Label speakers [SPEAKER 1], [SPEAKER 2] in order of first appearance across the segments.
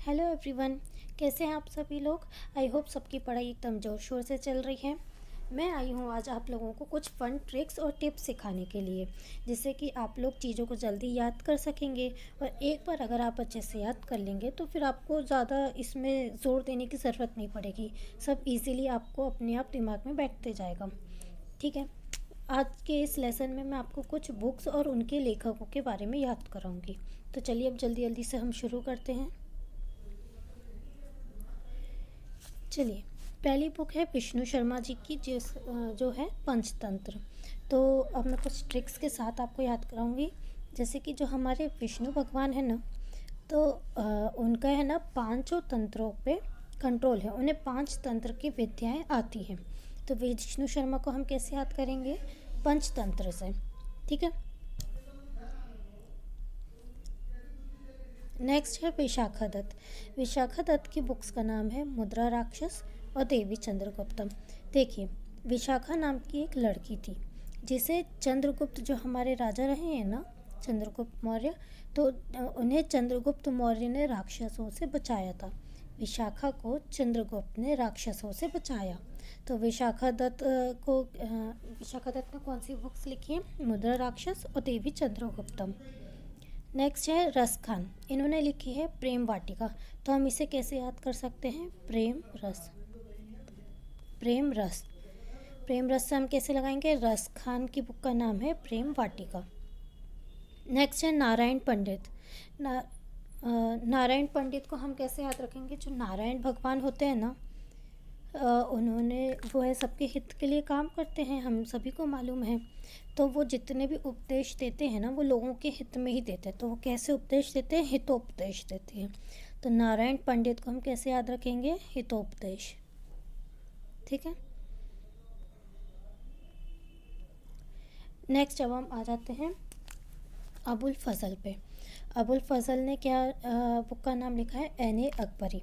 [SPEAKER 1] Hello everyone, कैसे हैं आप सभी लोग। आई होप सबकी पढ़ाई एकदम ज़ोर शोर से चल रही है। मैं आई हूँ आज आप लोगों को कुछ फ़न ट्रिक्स और टिप्स सिखाने के लिए, जिससे कि आप लोग चीज़ों को जल्दी याद कर सकेंगे। और एक बार अगर आप अच्छे से याद कर लेंगे तो फिर आपको ज़्यादा इसमें ज़ोर देने की ज़रूरत नहीं पड़ेगी। सब इजीली आपको अपने आप दिमाग में बैठते जाएगा। ठीक है, आज के इस लेसन में मैं आपको कुछ बुक्स और उनके लेखकों के बारे में याद कराऊंगी। तो चलिए अब जल्दी जल्दी से हम शुरू करते हैं। चलिए, पहली बुक है विष्णु शर्मा जी की, जो है पंचतंत्र। तो अब मैं कुछ ट्रिक्स के साथ आपको याद कराऊंगी। जैसे कि जो हमारे विष्णु भगवान है ना, तो उनका है ना पांचों तंत्रों पे कंट्रोल है। उन्हें 5 तंत्र की विद्याएं आती हैं। तो विष्णु शर्मा को हम कैसे याद करेंगे? पंचतंत्र से। ठीक है। नेक्स्ट है विशाखा दत्त। विशाखा दत्त की बुक्स का नाम है मुद्रा राक्षस और देवी चंद्रगुप्तम। देखिए, विशाखा नाम की एक लड़की थी जिसे चंद्रगुप्त, जो हमारे राजा रहे हैं ना, चंद्रगुप्त मौर्य, तो उन्हें चंद्रगुप्त मौर्य ने राक्षसों से बचाया था। विशाखा को चंद्रगुप्त ने राक्षसों से बचाया। तो विशाखा दत्त विशाखा दत्त ने कौन सी बुक्स लिखी हैं? मुद्रा राक्षस और देवी चंद्रगुप्तम। नेक्स्ट है रस खान। इन्होंने लिखी है प्रेम वाटिका। तो हम इसे कैसे याद कर सकते हैं? प्रेम रस। प्रेम रस। प्रेम रस से हम कैसे लगाएंगे? रस खान की बुक का नाम है प्रेम वाटिका। नेक्स्ट है नारायण पंडित। नारायण पंडित को हम कैसे याद रखेंगे? जो नारायण भगवान होते हैं ना, उन्होंने, वो है सबके हित के लिए काम करते हैं, हम सभी को मालूम है। तो वो जितने भी उपदेश देते हैं ना, वो लोगों के हित में ही देते हैं। तो वो कैसे उपदेश देते हैं? हितोपदेश देते हैं। तो नारायण पंडित को हम कैसे याद रखेंगे? हितोपदेश। ठीक है। नेक्स्ट अब हम आ जाते हैं अबुल फजल पे। अबुल फजल ने क्या बुक का नाम लिखा है? एन अकबरी।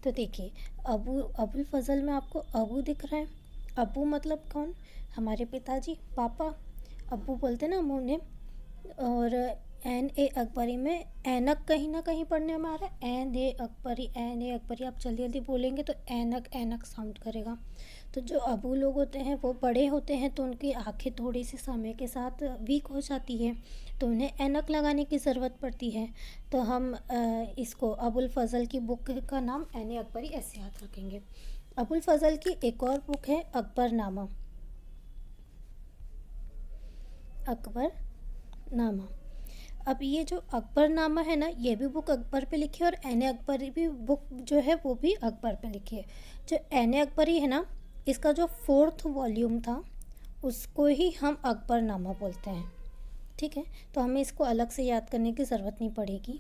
[SPEAKER 1] तो देखिए, अबुल फजल में आपको अबू दिख रहा है। अबू मतलब कौन? हमारे पिताजी, पापा। अबू बोलते ना हम उन्हें। और एन अकबरी में ऐनक कहीं ना कहीं पढ़ने में आ रहा है। एन ए अकबरी आप जल्दी जल्दी बोलेंगे तो ऐनक ऐनक साउंड करेगा। तो जो अबू लोग होते हैं वो बड़े होते हैं, तो उनकी आंखें थोड़ी सी समय के साथ वीक हो जाती है, तो उन्हें ऐनक लगाने की ज़रूरत पड़ती है। तो हम इसको अबुल फजल की बुक का नाम एन अकबरी ऐसे याद रखेंगे। अबुल फजल की एक और बुक है अकबरनामा। अकबरनामा। अब ये जो अकबरनामा है ना, ये भी बुक अकबर पे लिखी है, और एन अकबरी भी बुक जो है वो भी अकबर पे लिखी है। जो एन अकबरी है ना, इसका जो 4th वॉल्यूम था उसको ही हम अकबरनामा बोलते हैं। ठीक है, तो हमें इसको अलग से याद करने की ज़रूरत नहीं पड़ेगी।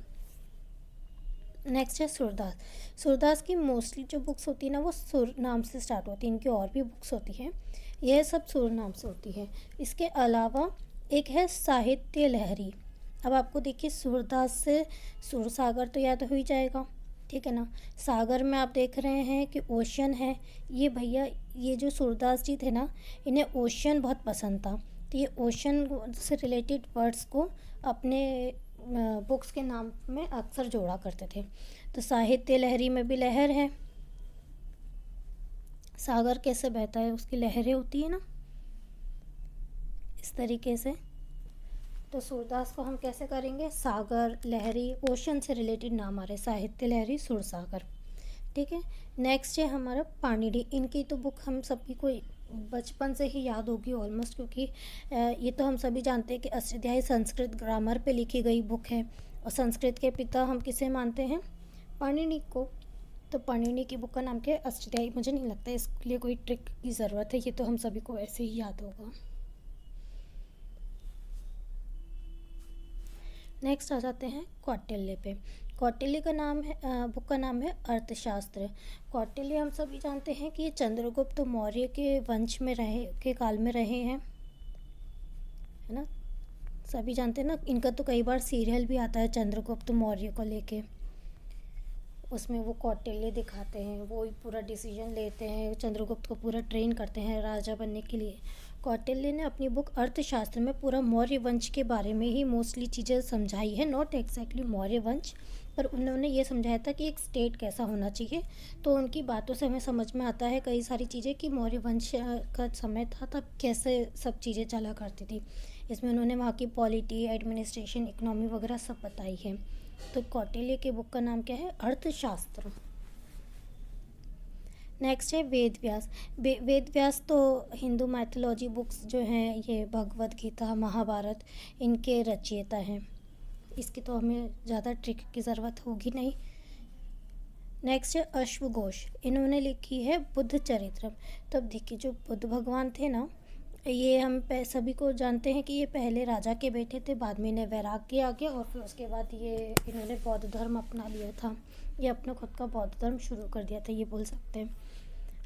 [SPEAKER 1] नेक्स्ट है सूरदास। सूरदास की मोस्टली जो बुक्स होती है ना, वो सुर नाम से स्टार्ट होती है। इनकी और भी बुक्स होती हैं, यह सब सुर नाम से होती है। इसके अलावा एक है साहित्य लहरी। अब आपको देखिए, सूरदास से सुरसागर तो याद हो ही जाएगा। ठीक है ना। सागर में आप देख रहे हैं कि ओशन है। ये भैया, ये जो सूरदास जी थे ना, इन्हें ओशन बहुत पसंद था। तो ये ओशन से रिलेटेड वर्ड्स को अपने बुक्स के नाम में अक्सर जोड़ा करते थे। तो साहित्य लहरी में भी लहर है। सागर कैसे बहता है, उसकी लहरें होती है ना, इस तरीके से। तो सूरदास को हम कैसे करेंगे? सागर, लहरी, ओशन से रिलेटेड नाम आ रहे, साहित्य लहरी, सुरसागर। ठीक है। नेक्स्ट है हमारा पाणिनि। इनकी तो बुक हम सभी को बचपन से ही याद होगी ऑलमोस्ट, क्योंकि ये तो हम सभी जानते हैं कि अष्टाध्यायी संस्कृत ग्रामर पे लिखी गई बुक है। और संस्कृत के पिता हम किसे मानते हैं? पाणिनि को। तो पाणिनि की बुक का नाम क्या है? अष्टाध्यायी। मुझे नहीं लगता इसके लिए कोई ट्रिक की ज़रूरत है, ये तो हम सभी को ऐसे ही याद होगा। नेक्स्ट आ जाते हैं कौटिल्य पे। कौटिल्य का नाम है, बुक का नाम है अर्थशास्त्र। कौटिल्य हम सभी जानते हैं कि ये चंद्रगुप्त मौर्य के वंश में के काल में रहे हैं, है ना। सभी जानते हैं ना, इनका तो कई बार सीरियल भी आता है चंद्रगुप्त मौर्य को लेके। उसमें वो कौटिल्य दिखाते हैं, वो ही पूरा डिसीजन लेते हैं, चंद्रगुप्त को पूरा ट्रेन करते हैं राजा बनने के लिए। कौटिल्य ने अपनी बुक अर्थशास्त्र में पूरा मौर्य वंश के बारे में ही मोस्टली चीज़ें समझाई है, नॉट एग्जैक्टली मौर्य वंश, पर उन्होंने ये समझाया था कि एक स्टेट कैसा होना चाहिए। तो उनकी बातों से हमें समझ में आता है कई सारी चीज़ें कि मौर्य वंश का समय था तब कैसे सब चीज़ें चला करती थी। इसमें उन्होंने वहाँ की पॉलिटी, एडमिनिस्ट्रेशन, इकोनॉमी वगैरह सब बताई है। तो कौटिल्य के बुक का नाम क्या है? अर्थशास्त्र। नेक्स्ट है वेद व्यास। वेद व्यास तो हिंदू मैथोलॉजी बुक्स जो हैं, ये भगवद गीता, महाभारत, इनके रचयिता हैं। इसकी तो हमें ज़्यादा ट्रिक की ज़रूरत होगी नहीं। नेक्स्ट है अश्वघोष। इन्होंने लिखी है बुद्ध चरित्रम। तो अब देखिए, जो बुद्ध भगवान थे ना, ये हम सभी को जानते हैं कि ये पहले राजा के बेटे थे, बाद में इन्हें वैराग्य आ गया और फिर उसके बाद ये इन्होंने बौद्ध धर्म अपना लिया था। ये अपना खुद का बौद्ध धर्म शुरू कर दिया था, ये बोल सकते हैं।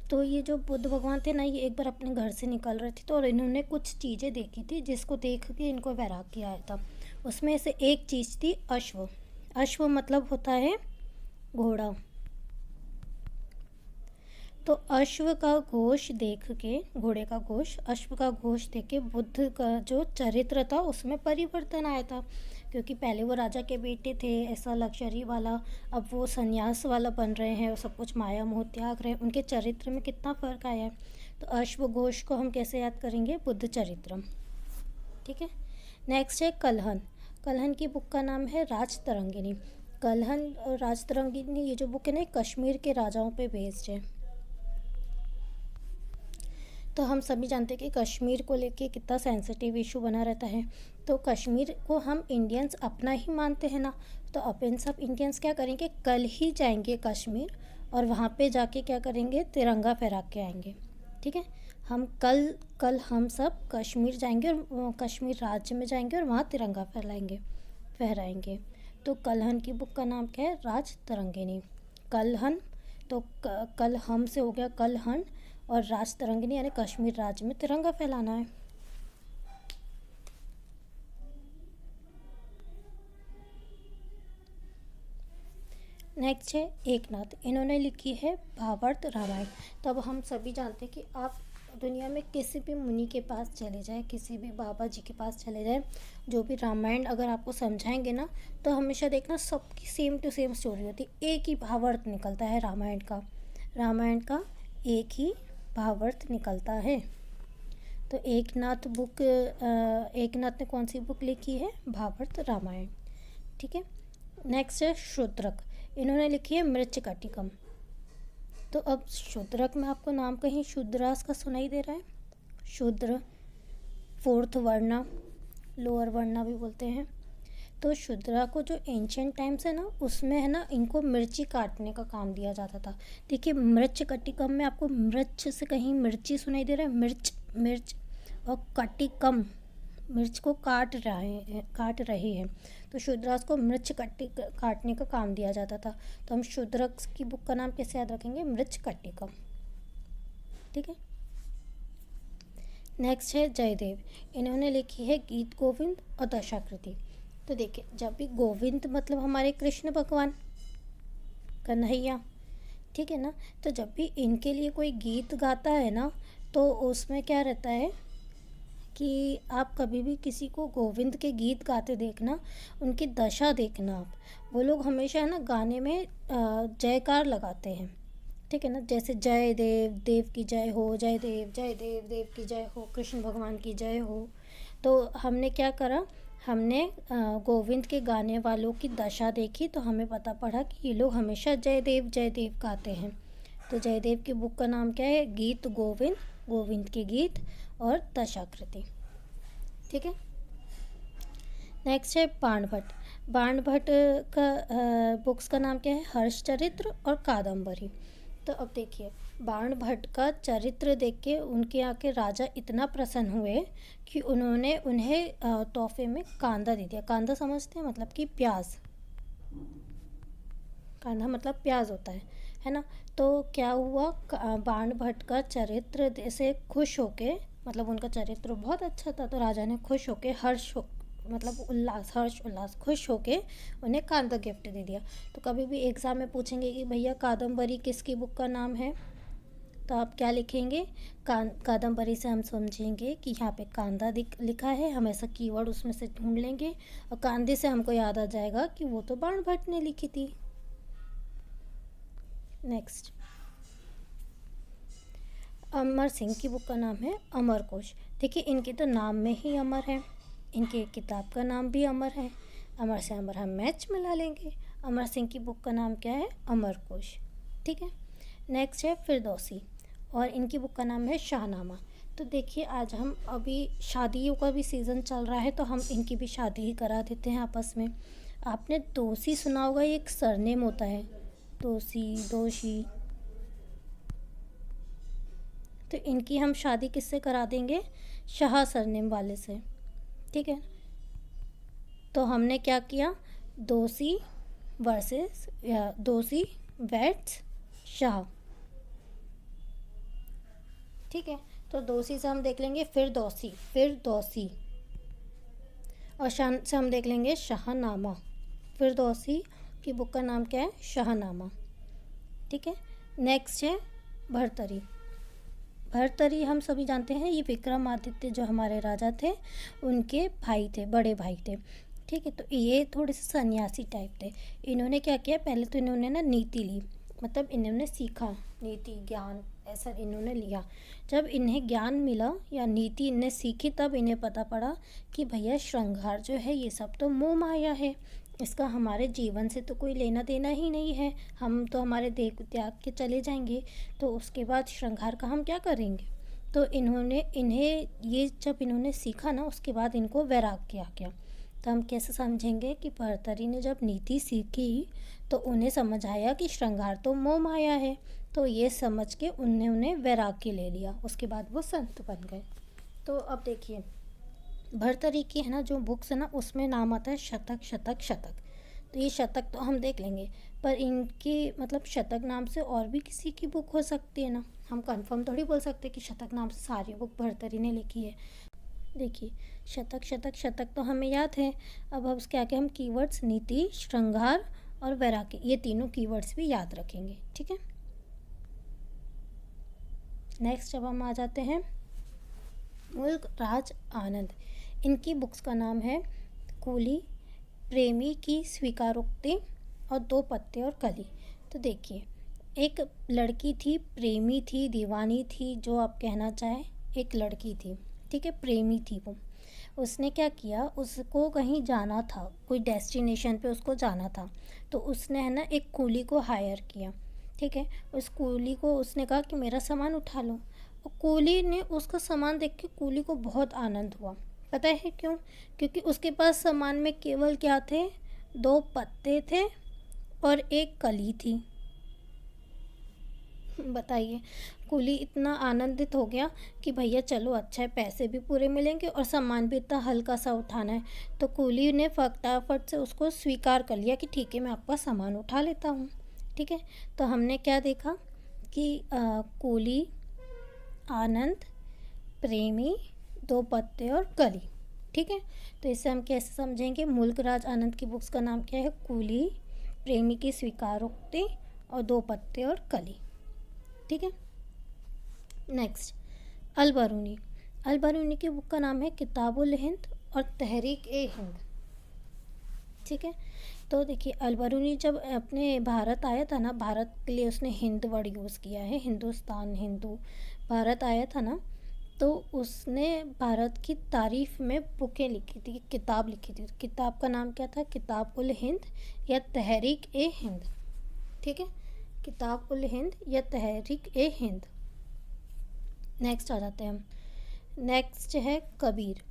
[SPEAKER 1] तो ये जो बुद्ध भगवान थे ना, ये एक बार अपने घर से निकल रहे थे तो और इन्होंने कुछ चीज़ें देखी थी जिसको देख के इनको वैराग्य आया था। उसमें से एक चीज़ थी अश्व। अश्व मतलब होता है घोड़ा। तो अश्व का घोष देख के, घोड़े का घोष, अश्व का घोष देख के बुद्ध का जो चरित्र था उसमें परिवर्तन आया था। क्योंकि पहले वो राजा के बेटे थे, ऐसा लग्जरी वाला, अब वो संन्यास वाला बन रहे हैं और सब कुछ माया मोह त्याग रहे हैं। उनके चरित्र में कितना फ़र्क आया है। तो अश्व घोष को हम कैसे याद करेंगे? बुद्ध चरित्रम। ठीक है। नेक्स्ट है कलहन। कलहन की बुक का नाम है राजतरंगिणी। कलहन और राजतरंगिणी, ये जो बुक है ना, कश्मीर के राजाओं पे बेस्ड है। तो हम सभी जानते हैं कि कश्मीर को लेके कितना सेंसिटिव इशू बना रहता है। तो कश्मीर को हम इंडियंस अपना ही मानते हैं ना, तो अपन सब इंडियंस क्या करेंगे, कल ही जाएंगे कश्मीर और वहाँ पे जाके क्या करेंगे, तिरंगा फहरा के आएंगे। ठीक है। हम कल हम सब कश्मीर जाएंगे और कश्मीर राज्य में जाएंगे और वहाँ तिरंगा फहराएंगे। तो कलहन की बुक का नाम क्या है? राजतरंगिणी। कलहन, तो कल हम से हो गया कलहन, और राजतरंगिणी यानी कश्मीर राज्य में तिरंगा फहलाना है। नेक्स्ट है एकनाथ। इन्होंने लिखी है भावार्थ रामायण। तो अब हम सभी जानते हैं कि आप दुनिया में किसी भी मुनि के पास चले जाएं, किसी भी बाबा जी के पास चले जाएं, जो भी रामायण अगर आपको समझाएंगे ना, तो हमेशा देखना सबकी सेम टू सेम स्टोरी होती है, एक ही भावार्थ निकलता है रामायण का एक ही भावार्थ निकलता है। तो एकनाथ ने कौन सी बुक लिखी है? भावार्थ रामायण। ठीक है। नेक्स्ट है शूद्रक। इन्होंने लिखी है मृच्छकटिकम। तो अब शूद्रक में आपको नाम कहीं शूद्रास का सुनाई दे रहा है? शूद्र, फोर्थ वर्णा, लोअर वर्णा भी बोलते हैं। तो शूद्रा को जो एंशियंट टाइम्स है ना, उसमें है ना, इनको मिर्ची काटने का काम दिया जाता था। देखिए, मृच्छकटिकम में आपको मृच्छ से कहीं मिर्ची सुनाई दे रहा है? मिर्च, और कटिकम मिर्च को काट रहे हैं। तो शूद्रास को मृच्छ काटने का काम दिया जाता था। तो हम शूद्रक की बुक का नाम कैसे याद रखेंगे? मृच्छकटिकम। ठीक है। नेक्स्ट है जयदेव। इन्होंने लिखी है गीत गोविंद और दशाकृति। तो देखिए, जब भी गोविंद मतलब हमारे कृष्ण भगवान, कन्हैया, ठीक है ना, तो जब भी इनके लिए कोई गीत गाता है ना, तो उसमें क्या रहता है कि आप कभी भी किसी को गोविंद के गीत गाते देखना, उनकी दशा देखना आप, वो लोग हमेशा है ना गाने में जयकार लगाते हैं। ठीक है ना, जैसे जय देव, देव की जय हो, जय देव, देव की जय हो, कृष्ण भगवान की जय हो। तो हमने क्या करा, हमने गोविंद के गाने वालों की दशा देखी, तो हमें पता पड़ा कि ये लोग हमेशा जय देव गाते हैं। तो जयदेव की बुक का नाम क्या है? गीत गोविंद, गोविंद के गीत और दशाकृति। ठीक है। नेक्स्ट है बाणभट्ट। बाणभट्ट का बुक्स का नाम क्या है? हर्षचरित्र और कादम्बरी। तो अब देखिए, बाणभट्ट का चरित्र देख के उनके यहाँ के राजा इतना प्रसन्न हुए कि उन्होंने उन्हें तोहफे में कांदा दे दिया। कांदा समझते हैं? मतलब कि प्याज। कांदा मतलब प्याज होता है ना। तो क्या हुआ, बाणभट्ट का चरित्र से खुश होके, मतलब उनका चरित्र बहुत अच्छा था, तो राजा ने खुश होके हर्ष उल्लास खुश होके उन्हें कांदा गिफ्ट दे दिया। तो कभी भी एग्ज़ाम में पूछेंगे कि भैया कादम्बरी किसकी बुक का नाम है, तो आप क्या लिखेंगे, कादम्बरी से हम समझेंगे कि यहाँ पे कांदा लिखा है, हम ऐसा कीवर्ड उसमें से ढूंढ लेंगे और कांदे से हमको याद आ जाएगा कि वो तो बाण भट्ट ने लिखी थी। नेक्स्ट, अमर सिंह की बुक का नाम है अमरकोश। देखिए इनके तो नाम में ही अमर है, इनके किताब का नाम भी अमर है, अमर से अमर हम मैच मिला लेंगे। अमर सिंह की बुक का नाम क्या है, अमरकोश। ठीक है। नेक्स्ट है फिरदौसी और इनकी बुक का नाम है शाहनामा। तो देखिए आज हम अभी शादियों का भी सीज़न चल रहा है तो हम इनकी भी शादी ही करा देते हैं आपस में। आपने दोषी सुना होगा, ये एक सरनेम होता है, दोषी, दोषी। तो इनकी हम शादी किससे करा देंगे, शाह सरनेम वाले से। ठीक है। तो हमने क्या किया, दोषी वर्सेस या दोषी वेट्स शाह। ठीक है। तो दोषी से हम देख लेंगे फिरदौसी, फिरदौसी, और शान से हम देख लेंगे शाहनामा। फिरदौसी की बुक का नाम क्या है, शाहनामा। ठीक है। नेक्स्ट है भर्तरी। भर्तरी हम सभी जानते हैं, ये विक्रमादित्य जो हमारे राजा थे उनके भाई थे, बड़े भाई थे। ठीक है। तो ये थोड़े से सन्यासी टाइप थे। इन्होंने क्या किया, पहले तो इन्होंने ना नीति ली, मतलब इन्होंने सीखा, नीति ज्ञान ऐसा इन्होंने लिया। जब इन्हें ज्ञान मिला या नीति इन्हें सीखी तब इन्हें पता पड़ा कि भैया श्रृंगार जो है ये सब तो मोह माया है, इसका हमारे जीवन से तो कोई लेना देना ही नहीं है, हम तो हमारे देह को त्याग के चले जाएंगे, तो उसके बाद श्रृंगार का हम क्या करेंगे। तो इन्हें ये जब इन्होंने सीखा ना उसके बाद इनको वैराग्य आ गया। तो हम कैसे समझेंगे कि भर्तरी ने जब नीति सीखी तो उन्हें समझ आया कि श्रृंगार तो मोह माया है, तो ये समझ के उन्हें वैराग्य ले लिया, उसके बाद वो संत बन गए। तो अब देखिए भर्तरी की है ना जो बुक्स है ना उसमें नाम आता है शतक, शतक, शतक। तो ये शतक तो हम देख लेंगे, पर इनकी मतलब शतक नाम से और भी किसी की बुक हो सकती है ना, हम कंफर्म थोड़ी बोल सकते कि शतक नाम से सारी बुक भर्तरी ने लिखी है। देखिए शतक, शतक, शतक तो हमें याद है। अब उसके आगे हम कीवर्ड्स नीति, श्रृंगार और वैराग्य, ये तीनों कीवर्ड्स भी याद रखेंगे। ठीक है। नेक्स्ट अब हम आ जाते हैं मुल्क राज आनंद। इनकी बुक्स का नाम है कूली, प्रेमी की स्वीकारोक्ति और दो पत्ते और कली। तो देखिए एक लड़की थी, प्रेमी थी, दीवानी थी, जो आप कहना चाहें, एक लड़की थी। ठीक है, प्रेमी थी वो। उसने क्या किया, उसको कहीं जाना था, कोई डेस्टिनेशन पे उसको जाना था, तो उसने है ना एक कूली को हायर किया। ठीक है। उस कूली को उसने कहा कि मेरा सामान उठा लो, और कूली ने उसका सामान देख के कूली को बहुत आनंद हुआ। पता है क्यों, क्योंकि उसके पास सामान में केवल क्या थे, दो पत्ते थे और एक कली थी। बताइए, कूली इतना आनंदित हो गया कि भैया चलो अच्छा है, पैसे भी पूरे मिलेंगे और सामान भी इतना हल्का सा उठाना है। तो कूली ने फटाफट से उसको स्वीकार कर लिया कि ठीक है मैं आपका सामान उठा लेता हूँ। ठीक है। तो हमने क्या देखा कि कूली, आनंद, प्रेमी, दो पत्ते और कली। ठीक है। तो इससे हम कैसे समझेंगे, मुल्क राज आनंद की बुक्स का नाम क्या है, कूली, प्रेमी की स्वीकारोक्ति और दो पत्ते और कली। ठीक है। नेक्स्ट अलबरूनी। अलबरूनी की बुक का नाम है किताबुल हिंद और तहरीक ए हिंद। ठीक है। तो देखिए अलबरूनी जब अपने भारत आया था ना, भारत के लिए उसने हिंद वर्ड यूज़ किया है, हिंदुस्तान, हिंदू, भारत आया था ना, तो उसने भारत की तारीफ़ में बुकें लिखी थी, किताब लिखी थी। किताब का नाम क्या था, किताब उल हिंद या तहरीक ए हिंद। ठीक है, किताब उल हिंद या तहरीक ए हिंद। नेक्स्ट आ जाते हैं हम, नेक्स्ट है कबीर।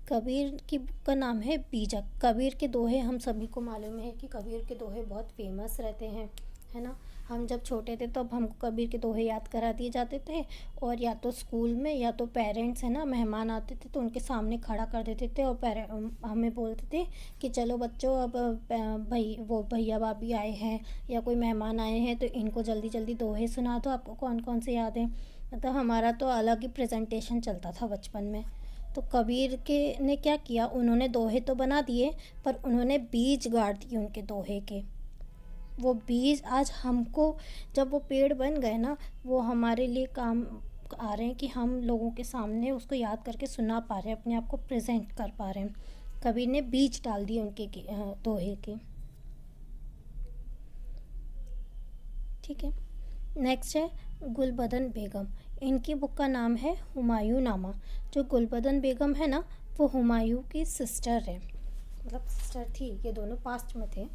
[SPEAKER 1] कबीर की बुक का नाम है बीजक। कबीर के दोहे हम सभी को मालूम है कि कबीर के दोहे बहुत फेमस रहते हैं, है ना। हम जब छोटे थे तब हमको कबीर के दोहे याद करा दिए जाते थे, और या तो स्कूल में या तो पेरेंट्स है ना, मेहमान आते थे तो उनके सामने खड़ा कर देते थे और हमें बोलते थे कि चलो बच्चों अब भैया भाभी आए हैं या कोई मेहमान आए हैं तो इनको जल्दी जल्दी दोहे सुना दो, आपको कौन कौन से याद हैं। मतलब हमारा तो अलग ही प्रेजेंटेशन चलता था बचपन में। तो कबीर के ने क्या किया, उन्होंने दोहे तो बना दिए पर उन्होंने बीज गाड़ दिए उनके दोहे के। वो बीज आज हमको, जब वो पेड़ बन गए ना, वो हमारे लिए काम आ रहे हैं कि हम लोगों के सामने उसको याद करके सुना पा रहे हैं, अपने आप को प्रेजेंट कर पा रहे हैं। कबीर ने बीज डाल दिए उनके दोहे के। ठीक है, नेक्स्ट है गुलबदन बेगम। इनकी बुक का नाम है हुमायूं नामा। जो गुलबदन बेगम है ना, वो हुमायूं की सिस्टर है, मतलब सिस्टर थी, ये दोनों पास्ट में थे।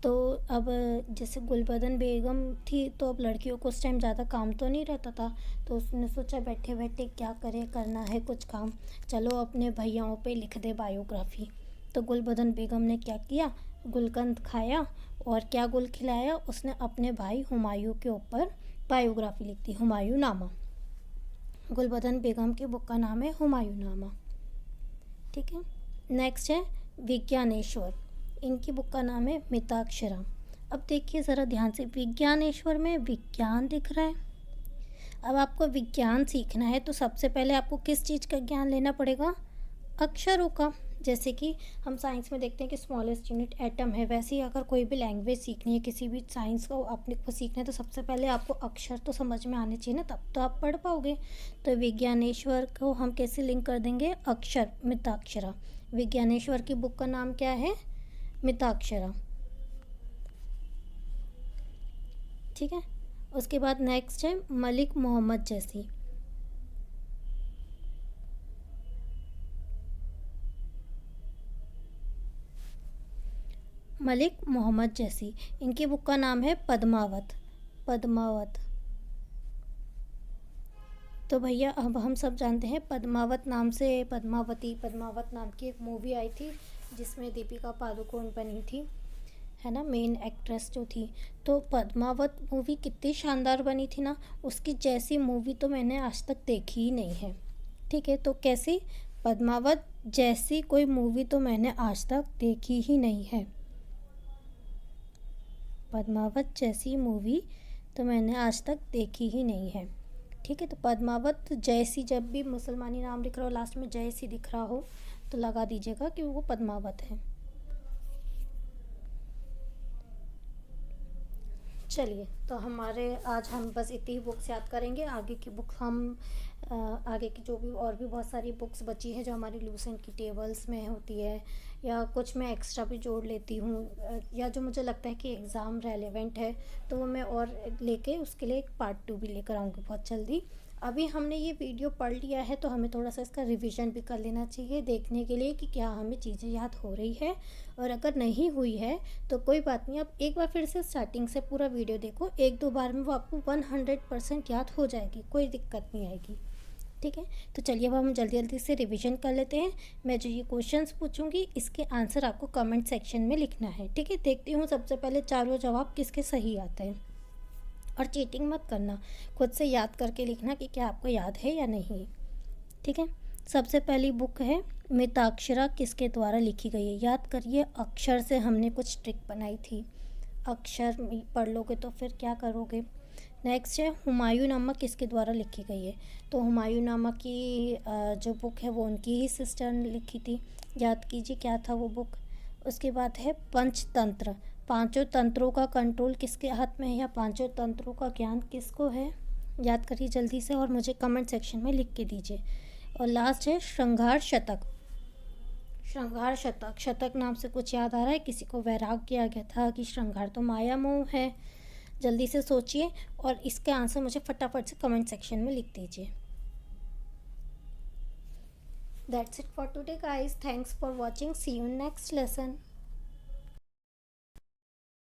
[SPEAKER 1] तो अब जैसे गुलबदन बेगम थी, तो अब लड़कियों को उस टाइम ज़्यादा काम तो नहीं रहता था, तो उसने सोचा बैठे बैठे क्या करें, करना है कुछ काम, चलो अपने भैयाओं पे लिख दे बायोग्राफी। तो गुलबदन बेगम ने क्या किया, गुलकंद खाया और क्या गुल खिलाया, उसने अपने भाई हुमायूं के ऊपर बायोग्राफी लिख दी, हुमायूं नामा। गुलबदन बेगम की बुक का नाम है हुमायूं नामा। ठीक है, नेक्स्ट है विज्ञानेश्वर। इनकी बुक का नाम है मिताक्षरा। अब देखिए ज़रा ध्यान से, विज्ञानेश्वर में विज्ञान दिख रहा है। अब आपको विज्ञान सीखना है तो सबसे पहले आपको किस चीज़ का ज्ञान लेना पड़ेगा, अक्षरों का। जैसे कि हम साइंस में देखते हैं कि स्मॉलेस्ट यूनिट एटम है, वैसे ही अगर कोई भी लैंग्वेज सीखनी है, किसी भी साइंस को अपने को सीखना है, तो सबसे पहले आपको अक्षर तो समझ में आने चाहिए ना, तब तो आप पढ़ पाओगे। तो विज्ञानेश्वर को हम कैसे लिंक कर देंगे, अक्षर, मिताक्षरा। विज्ञानेश्वर की बुक का नाम क्या है, मिताक्षरा। ठीक है, उसके बाद नेक्स्ट है मलिक मोहम्मद जैसी। मलिक मोहम्मद जैसी, इनकी बुक का नाम है पद्मावत। पद्मावत। तो भैया अब हम सब जानते हैं पद्मावत नाम से, पद्मावती, पद्मावत नाम की एक मूवी आई थी जिसमें दीपिका पादुकोण बनी थी, है ना, मेन एक्ट्रेस जो थी। तो पद्मावत मूवी कितनी शानदार बनी थी ना, उसकी जैसी मूवी तो मैंने आज तक देखी ही नहीं है। ठीक है, तो कैसी, पद्मावत जैसी कोई मूवी तो मैंने आज तक देखी ही नहीं है। पद्मावत जैसी मूवी तो मैंने आज तक देखी ही नहीं है। ठीक है, तो पद्मावत जैसी, जब भी मुसलमानी नाम लिख रहा हो लास्ट में जैसी दिख रहा हो तो लगा दीजिएगा कि वो पद्मावत है। चलिए, तो हमारे आज हम बस इतनी ही बुक्स याद करेंगे। आगे की बुक हम आगे की जो भी और भी बहुत सारी बुक्स बची हैं जो हमारी लूसेंट की टेबल्स में होती है, या कुछ मैं एक्स्ट्रा भी जोड़ लेती हूँ, या जो मुझे लगता है कि एग्ज़ाम रेलेवेंट है तो वो मैं और लेके उसके लिए एक पार्ट 2 भी लेकर आऊँगी बहुत जल्दी। अभी हमने ये वीडियो पढ़ लिया है तो हमें थोड़ा सा इसका रिवीजन भी कर लेना चाहिए, देखने के लिए कि क्या हमें चीज़ें याद हो रही है, और अगर नहीं हुई है तो कोई बात नहीं, आप एक बार फिर से स्टार्टिंग से पूरा वीडियो देखो, 1-2 बार में वो आपको 100% याद हो जाएगी, कोई दिक्कत नहीं आएगी। ठीक है, तो चलिए अब हम जल्दी जल्दी से रिवीजन कर लेते हैं। मैं जो ये क्वेश्चंस पूछूंगी इसके आंसर आपको कमेंट सेक्शन में लिखना है। ठीक है, देखती हूँ सबसे पहले चारों जवाब किसके सही आते हैं, और चीटिंग मत करना, खुद से याद करके लिखना कि क्या आपको याद है या नहीं। ठीक है, सबसे पहली बुक है मिताक्षरा, किसके द्वारा लिखी गई है, याद करिए, अक्षर से हमने कुछ ट्रिक बनाई थी, अक्षर पढ़ लोगे तो फिर क्या करोगे। नेक्स्ट है हुमायूं नामा, किसके द्वारा लिखी गई है, तो हुमायूं नामा की जो बुक है वो उनकी ही सिस्टर ने लिखी थी, याद कीजिए क्या था वो बुक। उसके बाद है पंचतंत्र, पांचों तंत्रों का कंट्रोल किसके हाथ में है, या पांचों तंत्रों का ज्ञान किसको है, याद करिए जल्दी से और मुझे कमेंट सेक्शन में लिख के दीजिए। और लास्ट है श्रृंगार शतक। श्रृंगार शतक, शतक नाम से कुछ याद आ रहा है किसी को, वैराग्य आ गया था कि श्रृंगार तो माया मोह है। जल्दी से सोचिए और इसके आंसर मुझे फटाफट से कमेंट सेक्शन में लिख दीजिए। That's it for today guys, thanks for watching, see you in next lesson.